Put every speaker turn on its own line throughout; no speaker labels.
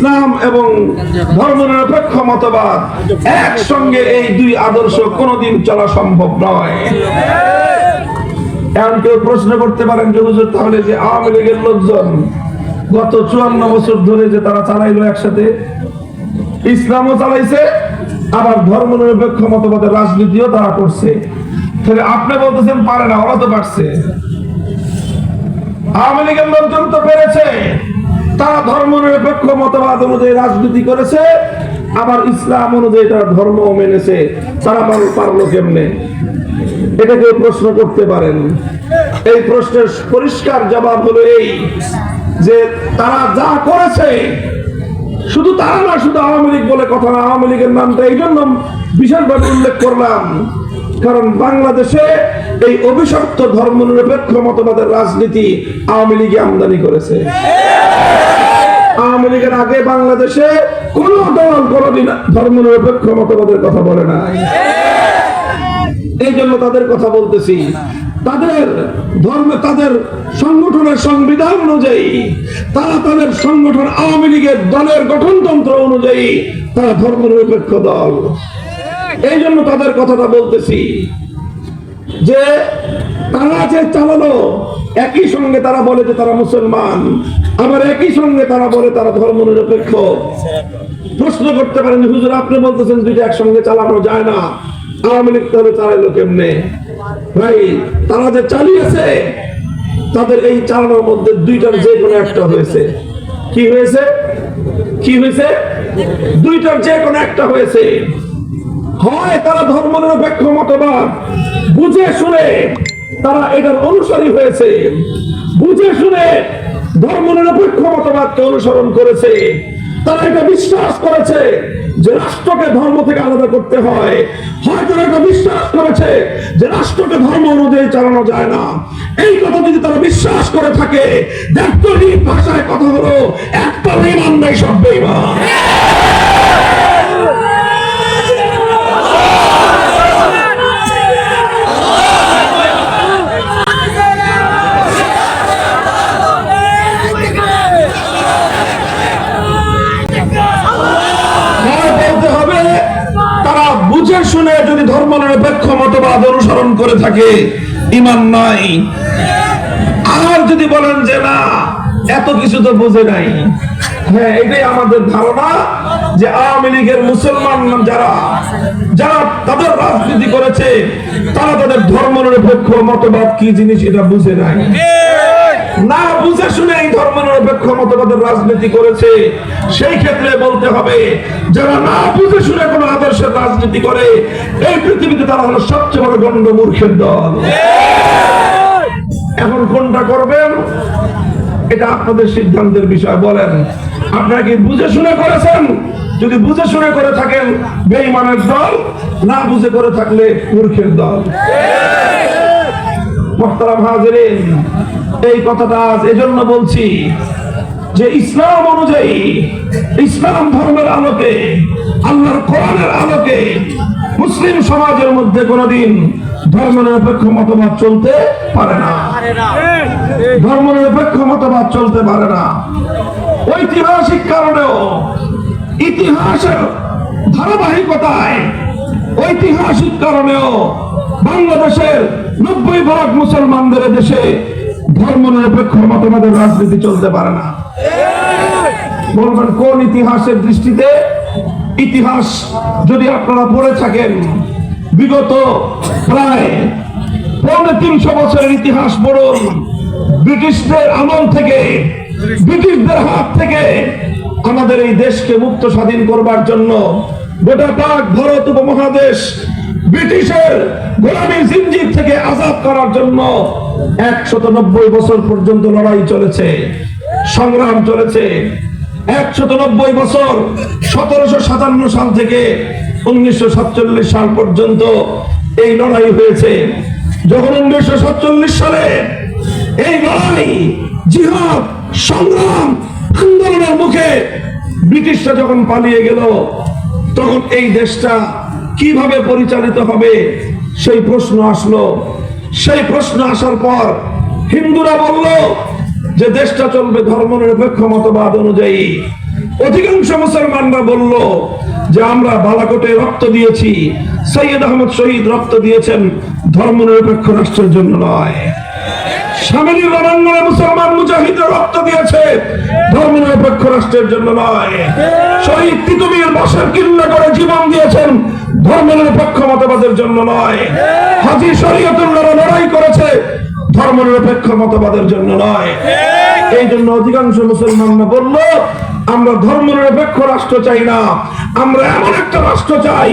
ইসলাম এবং ধর্মনিরপেক্ষ মতবাদ একসঙ্গে, এই দুই আদর্শ কোনোদিন চলা সম্ভব নয়। এখন কেউ প্রশ্ন করতে পারেন যে হুজুর, তাহলে যে আওয়ামী লীগের লোকজন গত 54 বছর ধরে যে তারা চালাইলো একসাথে, ইসলামও চালাইছে আবার ধর্মনিরপেক্ষ মতবাদের রাজনীতিও তারা করছে, তাহলে আপনি বলতেছেন পারে না, ওরা তো পারছে। আওয়ামী লীগের লোকজন তো পেরেছে, তারা ধর্মনিরপেক্ষ মতবাদ অনুযায়ী রাজনীতি করেছে, আবার ইসলাম অনুযায়ী তারা ধর্ম মেনেছে, তারা পারলো কেমনে? এটা কেউ প্রশ্ন করতে পারেন? এই প্রশ্নের পরিষ্কার জবাব হলো এই যে তারা যা করেছে, শুধু তারা না, শুধু আওয়ামী লীগ বলে কথা না, আওয়ামী লীগের নামটা এই জন্য বিশেষভাবে উল্লেখ করলাম কারণ বাংলাদেশে এই অভিশপ্ত ধর্মনিরপেক্ষ মতবাদের রাজনীতি আওয়ামী লীগ আমদানি করেছে। আওয়ামী লীগের আগে বাংলাদেশে কোন দল কোনদিন ধর্মনিরপেক্ষ মতবাদের কথা বলে না। এই জন্য তাদের কথা বলতেছি। তাদের ধর্মে, তাদের সংগঠনের সংবিধান অনুযায়ী, তারা তাদের সংগঠন আওয়ামী লীগের দলের গঠনতন্ত্র অনুযায়ী তারা ধর্মনিরপেক্ষ দল। এই জন্য তাদের কথাটা বলতেছি যে তারা যে চালালো, একই সঙ্গে তারা বলে যে তারা মুসলমান, আবার একই সঙ্গে তারা বলে তারা ধর্মনিরপেক্ষ। প্রশ্ন করতে পারেন হুজুর, আপনি বলতেছেন দুইটা একসঙ্গে চালানো যায় না, আওয়ামী লীগ তাহলে চালাইলো কেমনে? ভাই, তারা যে চালিয়েছে, তাদের এই চালানোর মধ্যে দুইটার যে কোনো একটা হয়েছে। কি হয়েছে? কি হয়েছে? দুইটার যে কোনো একটা হয়েছে। হয় তারা ধর্মনিরপেক্ষ মতবাদ বুঝে শুনে তারা এটার অনুসারী হয়েছে, বুঝে শুনে ধর্মনিরপেক্ষ মতবাদকে অনুসরণ করেছে, তারা এটা বিশ্বাস করেছে যে রাষ্ট্রকে ধর্ম থেকে আলাদা করতে হয়, হয়তো এটা বিশ্বাস করেছে যে রাষ্ট্রকে ধর্ম অনুযায়ী চালানো যায় না। এই কথা যদি তারা বিশ্বাস করে থাকে, দাপ্তরিক ভাষায় কথা হলো একটা বেঈমান নাই, সব বেঈমান। বুঝে শুনে যদি ধর্মনিরপেক্ষ মতবাদ অনুসরণ করে থাকে, ঈমান নাই। আর যদি বলেন যে না, এত কিছু তো বুঝে নাই, হ্যাঁ, এটাই আমাদের ধারণা যে আওয়ামী লীগের মুসলমান যারা যারা তাদের রাজনীতি করেছে, তারা তাদের ধর্মনিরপেক্ষ মতবাদ কি জিনিস এটা বুঝে নাই। না বুঝে শুনে এই ধর্মনিরপেক্ষ মতবাদের রাজনীতি করেছে, সেই ক্ষেত্রে বলতে হবে যারা না বুঝে শুনে কোন আদর্শের রাজনীতি করে, এই পৃথিবীতে তারা হলো সবচেয়ে বড় গণ্ড মূর্খের দল। এখন কোনটা করবেন এটা আপনাদের সিদ্ধান্তের বিষয়। বলেন, আপনারা কি বুঝে শুনে করেছেন? যদি বুঝে শুনে করে থাকেন, বেঈমানের দল, না বুঝে করে থাকলে মূর্খের দল। মুহতারাম হাজিরিন, এই কথাটা আজ এজন্য বলছি যে ইসলাম অনুযায়ী, ইসলাম ধর্মের আলোকে, আল্লাহর কোরআনের আলোকে মুসলিম সমাজের মধ্যে কোনদিন ধর্মনিরপেক্ষ মতবাদ চলতে পারে না। ধর্মনিরপেক্ষ মতবাদ চলতে পারে না। ঐতিহাসিক কারণেও, ইতিহাসের ধারাবাহিকতায়, ঐতিহাসিক কারণেও বাংলাদেশের 90% মুসলমানদের দেশে ধর্মনিরপেক্ষ মতবাদের রাজনীতি চলতে পারে না। বলবেন কোন ইতিহাসের দৃষ্টিতে? ইতিহাস যদি আপনারা পড়ে থাকেন, বিগত প্রায় 350 বছরের ইতিহাস পড়ুন। ব্রিটিশদের আমল থেকে, ব্রিটিশদের হাত থেকে আমাদের এই দেশকে মুক্ত স্বাধীন করবার জন্য গোটা পাক ভারত উপমহাদেশ ব্রিটিশের গোলামীর জিঞ্জির থেকে আজাদ করার জন্য 190 বছর পর্যন্ত লড়াই চলেছে, সংগ্রাম চলেছে। 190 বছর, 1757 সাল থেকে 1947 সাল পর্যন্ত এই লড়াই হয়েছে। যখন 1947 সালে এই লড়াই, জিহাদ, সংগ্রাম, আন্দোলনের মুখে ব্রিটিশরা যখন পালিয়ে গেল, তখন এই দেশটা কিভাবে পরিচালিত হবে সেই প্রশ্ন আসলো। সেই প্রশ্ন আসার পর হিন্দুরা বলল যে দেশটা চলবে ধর্মনিরপেক্ষ মতবাদ অনুযায়ী, অধিকাংশ মুসলমানরা বলল যে আমরা বালাকোটে রক্ত দিয়েছি, সৈয়দ আহমদ শহীদ রক্ত দিয়েছেন ধর্মনিরপেক্ষ রাষ্ট্রের জন্য নয়। সামিলির রণাঙ্গনে মুসলমান মুজাহিদরা রক্ত দিয়েছে ধর্মনিরপেক্ষ রাষ্ট্রের জন্য নয়। শহীদ তিতুমীর বাসার কিল্লা করে জীবন দিয়েছেন ধর্মনিরপেক্ষ মতবাদের জন্য নয়। হাজী শরীয়তুল্লাহরা লড়াই করেছে ধর্মনিরপেক্ষ মতবাদের জন্য নয়। এই জন্য অধিকাংশ মুসলমানরা বলল আমরা ধর্মনিরপেক্ষ রাষ্ট্র চাই না, আমরা এমন একটা রাষ্ট্র চাই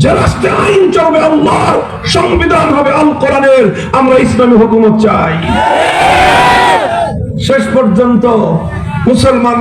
যে রাষ্ট্রে আইন চলবে আল্লাহর, সংবিধান হবে আল কোরআনের, আমরা ইসলামী হুকুমত চাই। শেষ পর্যন্ত মুসলমান